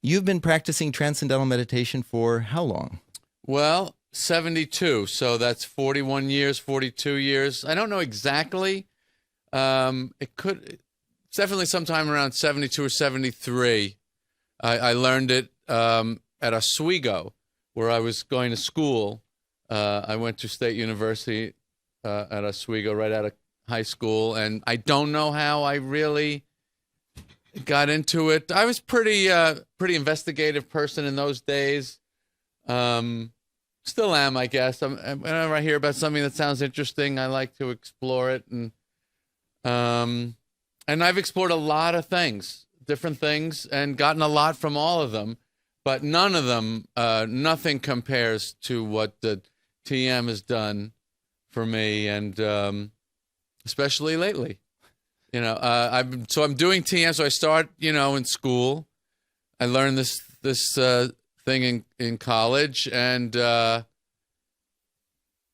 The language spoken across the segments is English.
You've been practicing transcendental meditation for how long? Well, 72. So that's 41 years, 42 years. I don't know exactly. It's definitely sometime around 72 or 73. I learned it at Oswego, where I was going to school. I went to State University at Oswego right out of high school, and I don't know how I really got into it. I was pretty investigative person in those days. Still am, I guess. Whenever I hear about something that sounds interesting, I like to explore it, and I've explored a lot of things, different things, and gotten a lot from all of them. But none of them, nothing compares to what the TM has done for me, and especially lately. You know, I'm doing TM. So I start, in school. I learned this thing in college, and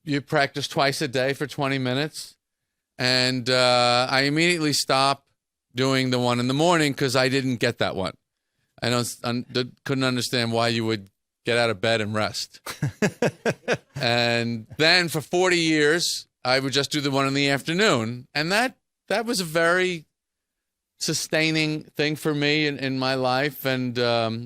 you practice twice a day for 20 minutes. And I immediately stopped doing the one in the morning because I didn't get that one. I couldn't understand why you would get out of bed and rest. And then for 40 years, I would just do the one in the afternoon, and that was a very sustaining thing for me in my life. And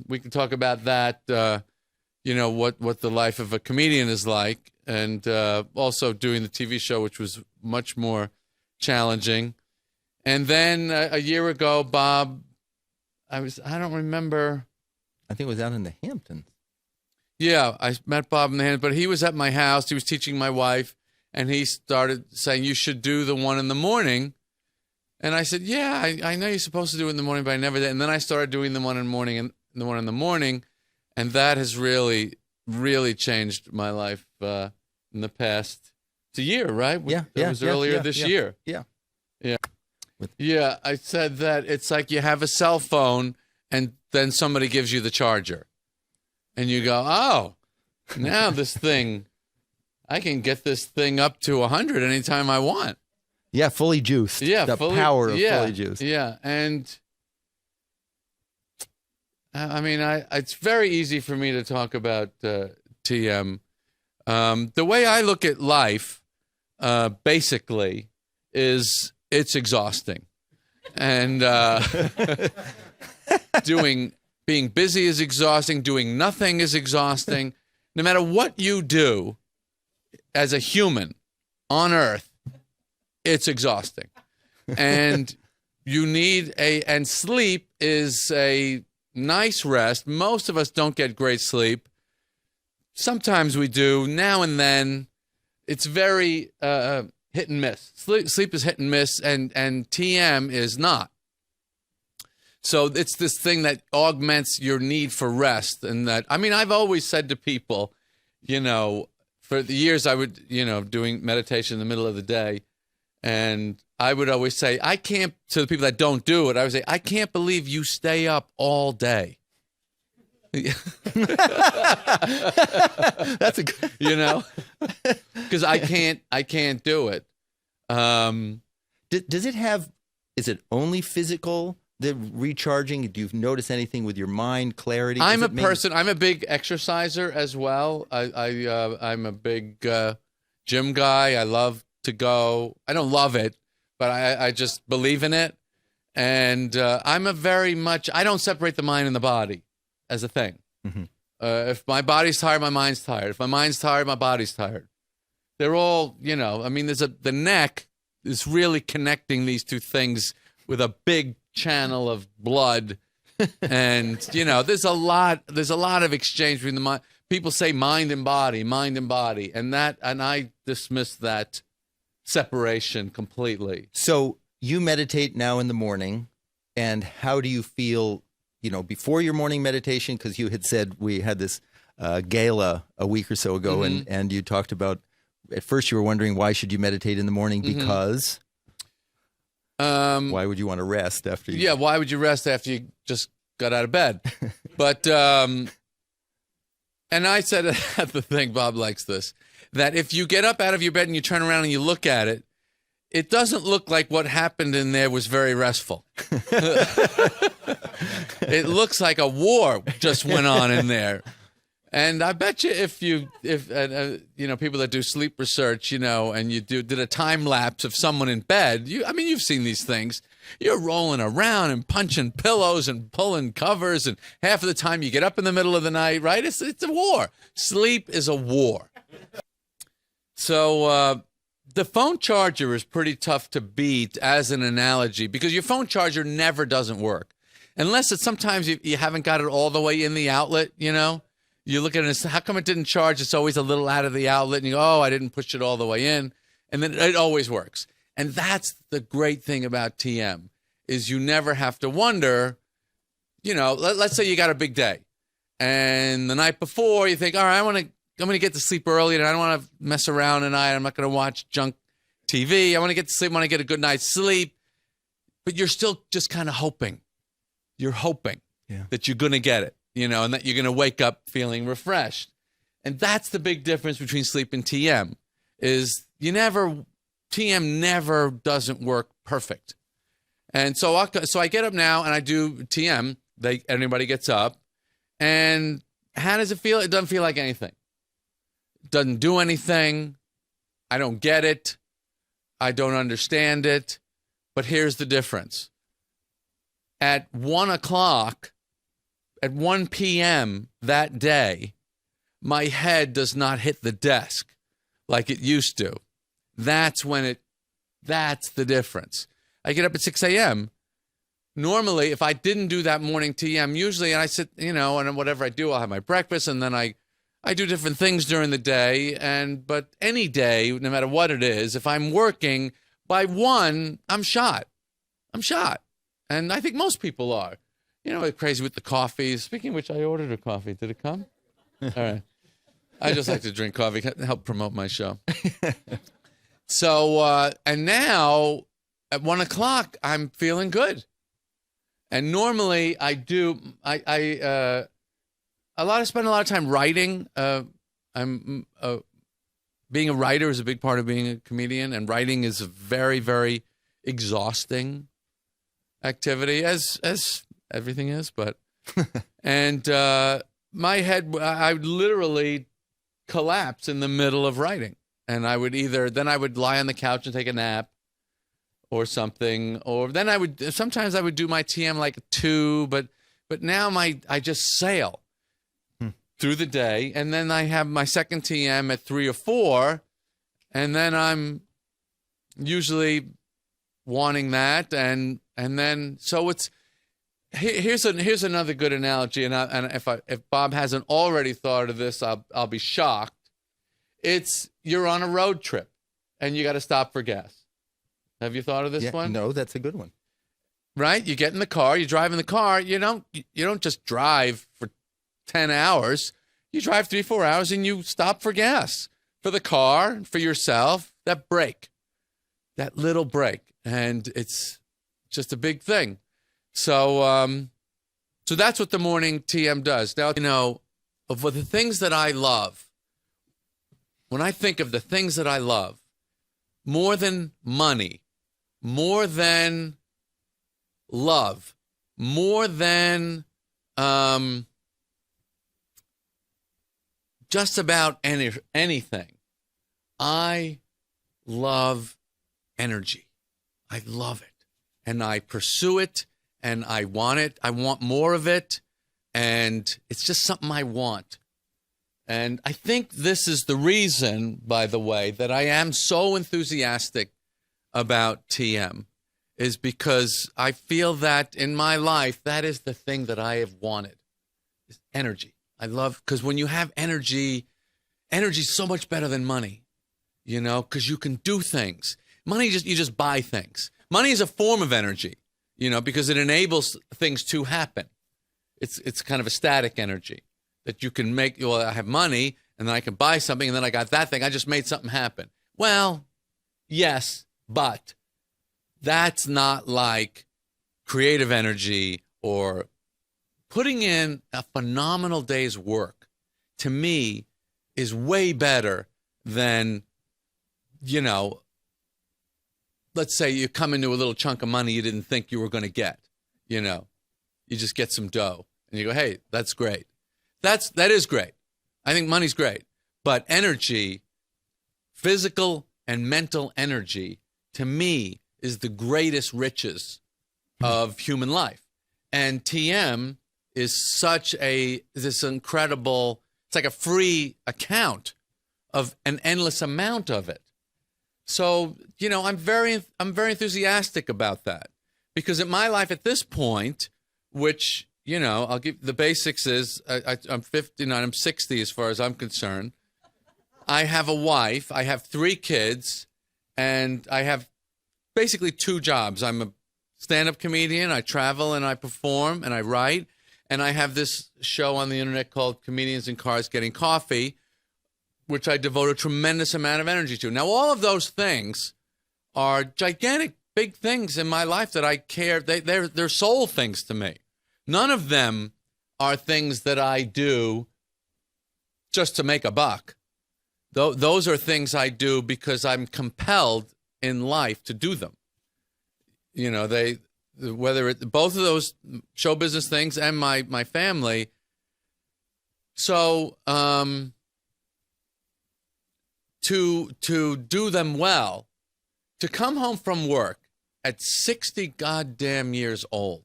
we can talk about that, what the life of a comedian is like, and also doing the TV show, which was much more challenging. And then a year ago, Bob, I don't remember. I think it was out in the Hamptons. Yeah, I met Bob in the Hamptons, but he was at my house. He was teaching my wife, and he started saying, you should do the one in the morning. And I said, yeah, I know you're supposed to do it in the morning, but I never did. And then I started doing the one in the morning and the one in the morning, and that has really, really changed my life in the past. It's a year, right? It was earlier this year. Yeah. Yeah, I said that it's like you have a cell phone, and then somebody gives you the charger. And you go, oh, now this thing, I can get this thing up to 100 anytime I want. Yeah, fully juiced. Yeah, the power of fully juiced. Yeah, and it's very easy for me to talk about TM. The way I look at life, basically, is it's exhausting, and being busy is exhausting. Doing nothing is exhausting. No matter what you do as a human on Earth, it's exhausting. And you need and sleep is a nice rest. Most of us don't get great sleep. Sometimes we do. Now and then, it's very hit and miss. Sleep is hit and miss, and TM is not. So it's this thing that augments your need for rest. And I've always said to people, for the years I would, doing meditation in the middle of the day, and I would always say, to the people that don't do it, I would say, I can't believe you stay up all day. That's a good, because I can't do it. Does it have, is it only physical, the recharging? Do you notice anything with your mind, clarity? I'm a big exerciser as well. I'm a big gym guy. I love to go. I don't love it, but I just believe in it. And I don't separate the mind and the body as a thing. Mm-hmm. If my body's tired, my mind's tired. If my mind's tired, my body's tired. They're all, the neck is really connecting these two things with a big channel of blood. And, there's a lot of exchange between the mind. People say mind and body. And I dismiss that separation completely. So you meditate now in the morning, and how do you feel, before your morning meditation? Because you had said we had this gala a week or so ago, mm-hmm. and you talked about, at first you were wondering why should you meditate in the morning, because why would you want to rest after you... Yeah, why would you rest after you just got out of bed? But, and I said at the thing, Bob likes this, that if you get up out of your bed and you turn around and you look at it, it doesn't look like what happened in there was very restful. It looks like a war just went on in there. And I bet you if you know, people that do sleep research, you know, and you did a time lapse of someone in bed, you've seen these things. You're rolling around and punching pillows and pulling covers, and half of the time you get up in the middle of the night, right? It's a war. Sleep is a war. So the phone charger is pretty tough to beat as an analogy, because your phone charger never doesn't work. Unless it's sometimes you haven't got it all the way in the outlet, you know? You look at it and say, how come it didn't charge? It's always a little out of the outlet. And you go, oh, I didn't push it all the way in. And then it always works. And that's the great thing about TM, is you never have to wonder, you know, let's say you got a big day. And the night before you think, all right, I'm going to get to sleep early, and I don't want to mess around tonight. I'm not going to watch junk TV. I want to get to sleep. I want to get a good night's sleep. But you're still just kind of hoping. You're hoping that you're going to get it, you know, and that you're going to wake up feeling refreshed. And that's the big difference between sleep and TM, is TM never doesn't work perfect. And so I get up now and I do TM. Everybody gets up. And how does it feel? It doesn't feel like anything. It doesn't do anything. I don't get it. I don't understand it. But here's the difference. At 1 o'clock, at 1 p.m. that day, my head does not hit the desk like it used to. That's the difference. I get up at 6 a.m. Normally, if I didn't do that morning TM, usually, and I sit, you know, and whatever I do, I'll have my breakfast, and then I do different things during the day. But any day, no matter what it is, if I'm working, by 1, I'm shot. And I think most people are. You know, crazy with the coffees. Speaking of which, I ordered a coffee. Did it come? All right. I just like to drink coffee, help promote my show. So, and now at 1 o'clock, I'm feeling good. And normally I spend a lot of time writing. Being a writer is a big part of being a comedian, and writing is a very, very exhausting activity, as everything is. But and my head, I would literally collapse in the middle of writing, and I would lie on the couch and take a nap or something, or then sometimes I would do my TM like 2, but now I just sail through the day, and then I have my second TM at 3 or 4, and then I'm usually wanting that, and then so it's here's another good analogy, and if Bob hasn't already thought of this, I'll be shocked. It's you're on a road trip, and you got to stop for gas. Have you thought of this one? No, that's a good one. Right? You get in the car, you drive in the car. You don't just drive for 10 hours. You drive 3-4 hours, and you stop for gas, for the car, for yourself. That break, that little break, and it's just a big thing. So that's what the morning TM does. Now, you know, of the things that I love, when I think of the things that I love, more than money, more than love, more than just about anything, I love energy. I love it. And I pursue it, and I want it. I want more of it, and it's just something I want. And I think this is the reason, by the way, that I am so enthusiastic about TM, is because I feel that in my life, that is the thing that I have wanted, is energy. I love, because when you have energy is so much better than money, you know, because you can do things. Money, you just buy things. Money is a form of energy, you know, because it enables things to happen. It's kind of a static energy that you can make. Well, I have money, and then I can buy something, and then I got that thing. I just made something happen. Well, yes, but that's not like creative energy or putting in a phenomenal day's work. To me, is way better than, you know, let's say you come into a little chunk of money you didn't think you were going to get, you know. You just get some dough and you go, hey, that's great. That is great. I think money's great. But energy, physical and mental energy, to me, is the greatest riches of human life. And TM is this incredible, it's like a free account of an endless amount of it. So, I'm very enthusiastic about that, because in my life at this point, which, I'll give the basics is I'm 59, I'm 60 as far as I'm concerned. I have a wife, I have 3 kids, and I have basically 2 jobs. I'm a stand-up comedian. I travel and I perform and I write. And I have this show on the internet called Comedians in Cars Getting Coffee, which I devote a tremendous amount of energy to. Now, all of those things are gigantic, big things in my life that I care. They're soul things to me. None of them are things that I do just to make a buck. Those are things I do because I'm compelled in life to do them. Both of those show business things and my family. So to do them well, to come home from work at 60 goddamn years old,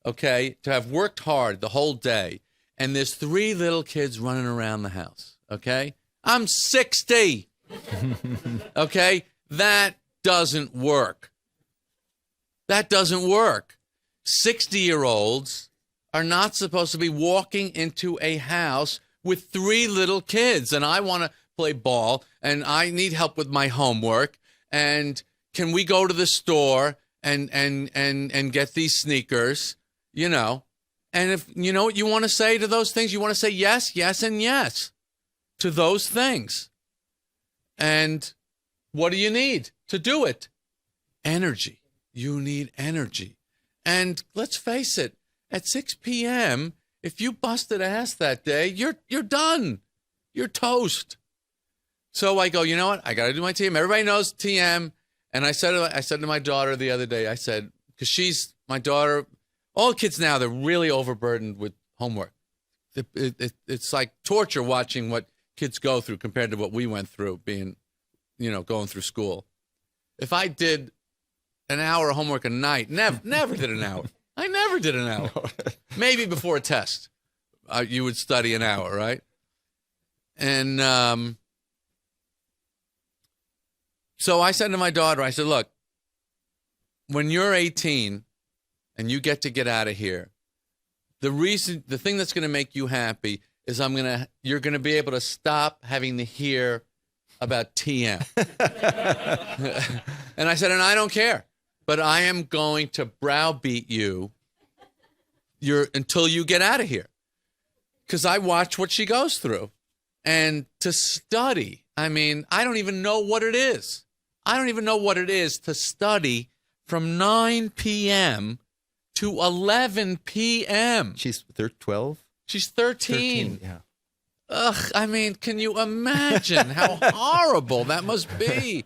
okay, to have worked hard the whole day, and there's 3 little kids running around the house, okay? I'm 60, okay? That doesn't work. That doesn't work. 60-year-olds are not supposed to be walking into a house with 3 little kids, and I want to play ball, and I need help with my homework, and can we go to the store and get these sneakers, And if you know what you want to say to those things, you want to say yes, yes, and yes to those things. And what do you need to do it? Energy. You need energy. And let's face it, at 6 p.m., if you busted ass that day, you're done. You're toast. So I go, you know what? I got to do my TM. Everybody knows TM. And I said to my daughter the other day, I said, because my daughter, all kids now, they're really overburdened with homework. It's like torture watching what kids go through compared to what we went through being, going through school. If I did an hour of homework a night, never did an hour. I never did an hour. Maybe before a test, you would study an hour, right? And so I said to my daughter, I said, look, when you're 18 and you get out of here, the thing that's going to make you happy is you're going to be able to stop having to hear about TM. And I said, and I don't care, but I am going to browbeat you until you get out of here. Because I watch what she goes through. And to study, I mean, I don't even know what it is. I don't even know what it is to study from 9 p.m. to 11 p.m. She's 12? She's 13. 13, yeah. Ugh, I mean, can you imagine how horrible that must be?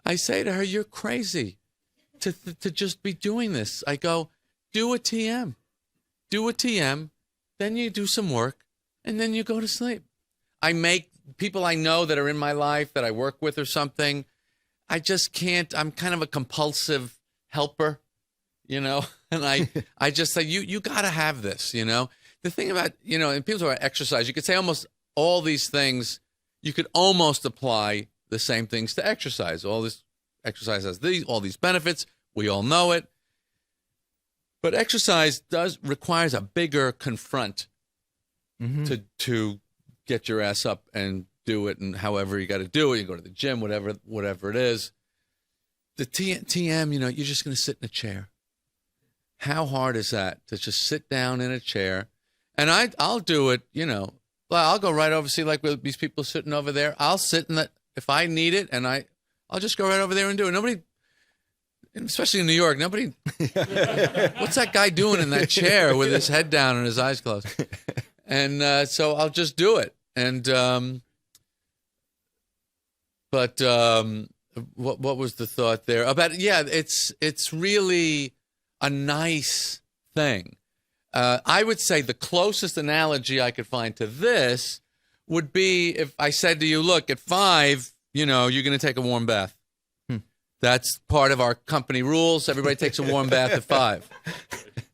I say to her, you're crazy to just be doing this. I go, do a TM. Do a TM, then you do some work, and then you go to sleep. I make people I know that are in my life that I work with or something, I just can't. I'm kind of a compulsive helper, and I just say, you got to have this, The thing about, and people talk about exercise, you could say almost all these things, you could almost apply the same things to exercise. All this exercise has all these benefits. We all know it. But exercise requires a bigger confront to get your ass up and do it, and however you got to do it. You go to the gym, whatever it is. The TM, you're just going to sit in a chair. How hard is that to just sit down in a chair? And I'll do it, well, I'll go right over, see, like with these people sitting over there. I'll sit in that if I need it, and I'll just go right over there and do it. Nobody, especially in New York, nobody. What's that guy doing in that chair with his head down and his eyes closed? And so I'll just do it. And but what was the thought there about? Yeah, it's really a nice thing. I would say the closest analogy I could find to this would be if I said to you, look, at 5, you're going to take a warm bath. That's part of our company rules. Everybody takes a warm bath at 5.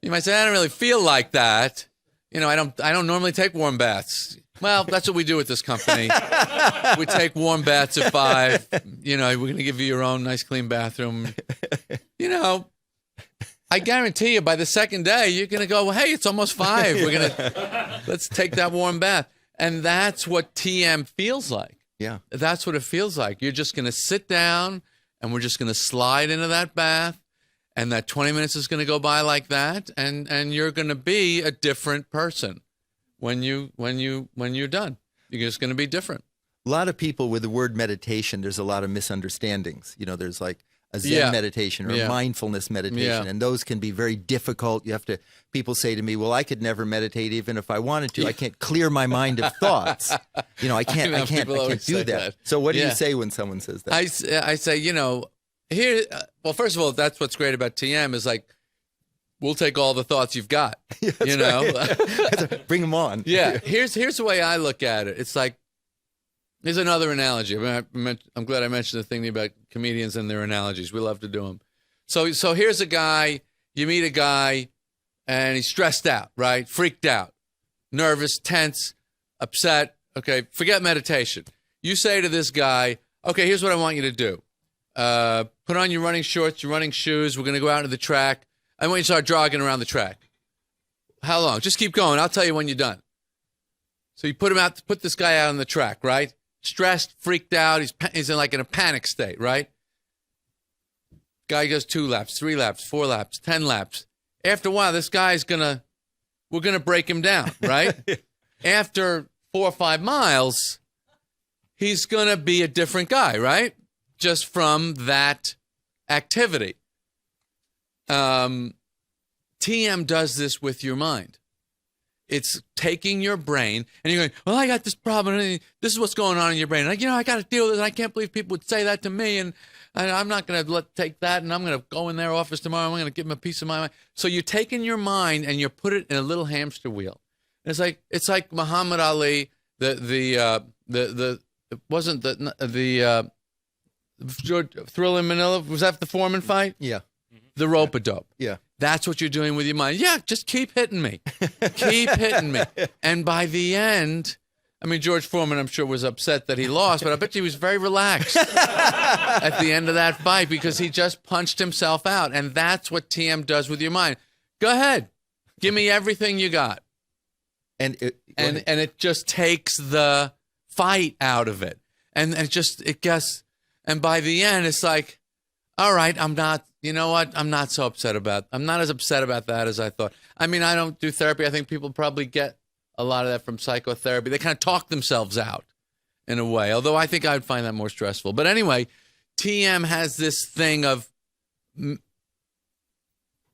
You might say, I don't really feel like that. I don't normally take warm baths. Well, that's what we do at this company. We take warm baths at 5. We're going to give you your own nice clean bathroom. I guarantee you by the second day, you're going to go, well, hey, it's almost 5. Let's take that warm bath. And that's what TM feels like. Yeah. That's what it feels like. You're just going to sit down and we're just going to slide into that bath. And that 20 minutes is going to go by like that. And you're going to be a different person when you're done. You're just going to be different. A lot of people with the word meditation, there's a lot of misunderstandings. There's like a Zen meditation or a mindfulness meditation, and those can be very difficult. People say to me, well, I could never meditate even if I wanted to. I can't clear my mind of thoughts. I can't do that. So what do you say when someone says that? I say, here, well, first of all, that's what's great about TM is like, we'll take all the thoughts you've got, Right. Bring them on. Yeah. Here's the way I look at it. It's like, here's another analogy. I'm glad I mentioned the thing about comedians and their analogies. We love to do them. So here's a guy, you meet a guy and he's stressed out, right? Freaked out, nervous, tense, upset. Okay. Forget meditation. You say to this guy, okay, here's what I want you to do. Put on your running shorts, your running shoes. We're going to go out to the track. I want you to start jogging around the track. How long? Just keep going. I'll tell you when you're done. So you put this guy out on the track, right? Stressed, freaked out. He's in a panic state, right? Guy goes 2 laps, 3 laps, 4 laps, 10 laps. After a while, this guy's we're going to break him down, right? After 4 or 5 miles, he's going to be a different guy, right? Just from that activity. TM does this with your mind. It's taking your brain and you're going, well, I got this problem. And this is what's going on in your brain. I got to deal with it. I can't believe people would say that to me. And I'm not going to take that. And I'm going to go in their office tomorrow. I'm going to give them a piece of my mind. So you're taking your mind and you put it in a little hamster wheel. And it's like Muhammad Ali, Thrill in Manila, was that the Foreman fight? Yeah. The rope-a-dope. Yeah. That's what you're doing with your mind. Yeah, just keep hitting me. Keep hitting me. And by the end, George Foreman, I'm sure, was upset that he lost, but I bet you he was very relaxed at the end of that fight because he just punched himself out. And that's what TM does with your mind. Go ahead. Give me everything you got. And it just takes the fight out of it. And and by the end, it's like, all right, I'm not as upset about that as I thought. I don't do therapy. I think people probably get a lot of that from psychotherapy. They kind of talk themselves out in a way, although I think I would find that more stressful. But anyway, TM has this thing of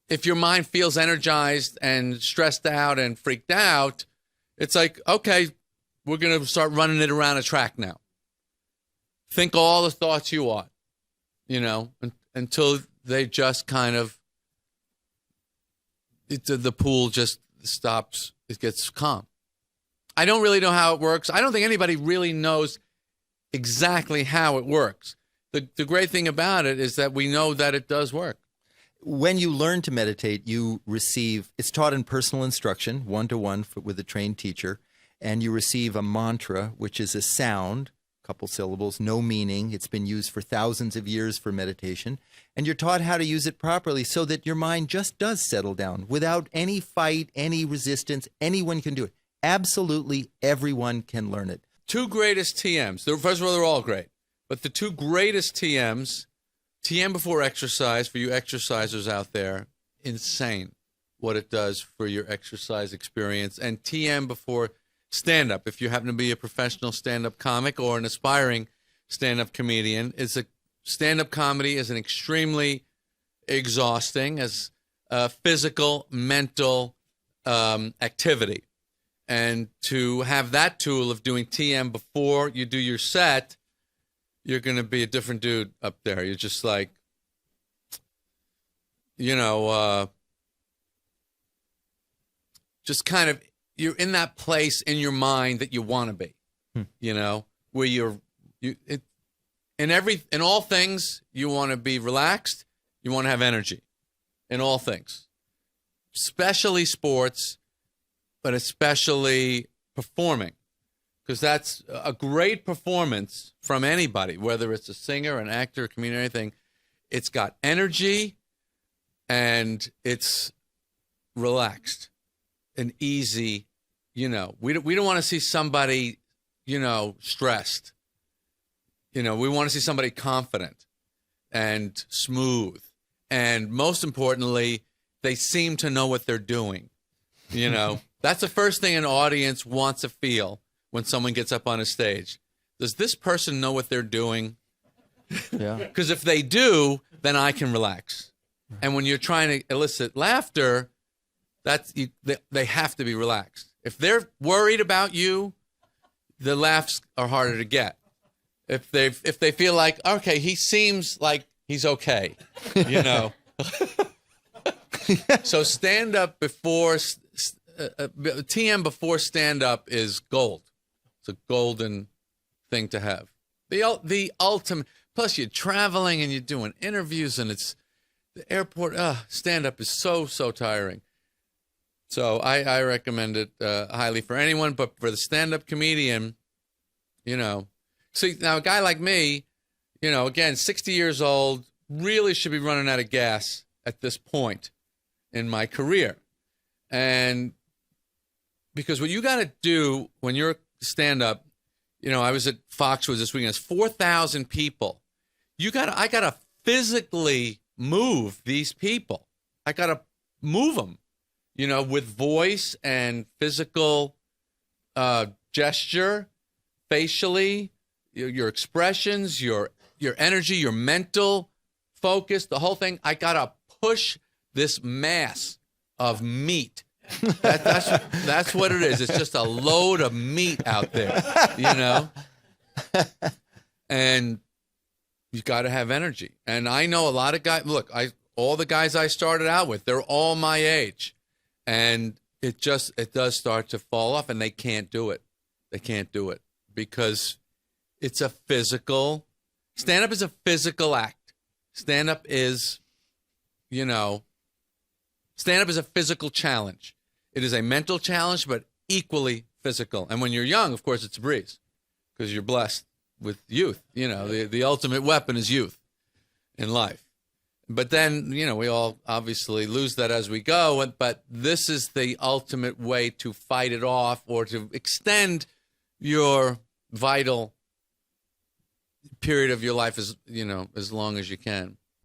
if your mind feels energized and stressed out and freaked out, it's like, okay, we're going to start running it around a track now. Think all the thoughts you want, until they just kind of, the pool just stops. It gets calm. I don't really know how it works. I don't think anybody really knows exactly how it works. The great thing about it is that we know that it does work. When you learn to meditate, it's taught in personal instruction, one-to-one with a trained teacher, and you receive a mantra, which is a sound, couple syllables, no meaning. It's been used for thousands of years for meditation. And you're taught how to use it properly so that your mind just does settle down without any fight, any resistance. Anyone can do it. Absolutely everyone can learn it. 2 greatest TMs. First of all, they're all great. But the 2 greatest TMs, TM before exercise, for you exercisers out there, insane what it does for your exercise experience. And TM before stand-up, if you happen to be a professional stand-up comic or an aspiring stand-up comedian, stand-up comedy is an extremely exhausting as physical, mental activity. And to have that tool of doing TM before you do your set, you're going to be a different dude up there. You're just like, just kind of, you're in that place in your mind that you want to be, you know, where in all things, you want to be relaxed. You want to have energy in all things, especially sports, but especially performing, because that's a great performance from anybody, whether it's a singer, an actor, a comedian, anything. It's got energy and it's relaxed and easy. You know, we don't want to see somebody, you know, stressed. You know, we want to see somebody confident and smooth. And most importantly, they seem to know what they're doing. You know, that's the first thing an audience wants to feel when someone gets up on a stage. Does this person know what they're doing? Yeah. Because if they do, then I can relax. And when you're trying to elicit laughter, they have to be relaxed. If they're worried about you, the laughs are harder to get. If they feel like, okay, he seems like he's okay, you know. So stand up before TM before stand up is gold. It's a golden thing to have. The ultimate. Plus, you're traveling and you're doing interviews, and it's the airport. Stand up is so tiring. So I recommend it highly for anyone, but for the stand up comedian, you know. See, now a guy like me, you know, again, 60 years old, really should be running out of gas at this point in my career. And because what you got to do when you're stand-up, you know, I was at Foxwoods this weekend, it's 4,000 people. I got to physically move these people. I got to move them, you know, with voice and physical gesture, facially, your expressions, your energy, your mental focus, the whole thing. I got to push this mass of meat. That's what it is. It's just a load of meat out there, you know? And you got to have energy. And I know a lot of guys, look, all the guys I started out with, they're all my age. And it does start to fall off, and they can't do it. They can't do it because it's a physical, stand-up is a physical act. Stand-up is, you know, stand-up is a physical challenge. It is a mental challenge, but equally physical. And when you're young, of course, it's a breeze because you're blessed with youth. You know, the ultimate weapon is youth in life. But then, you know, we all obviously lose that as we go. But this is the ultimate way to fight it off or to extend your vital period of your life as, you know, as long as you can.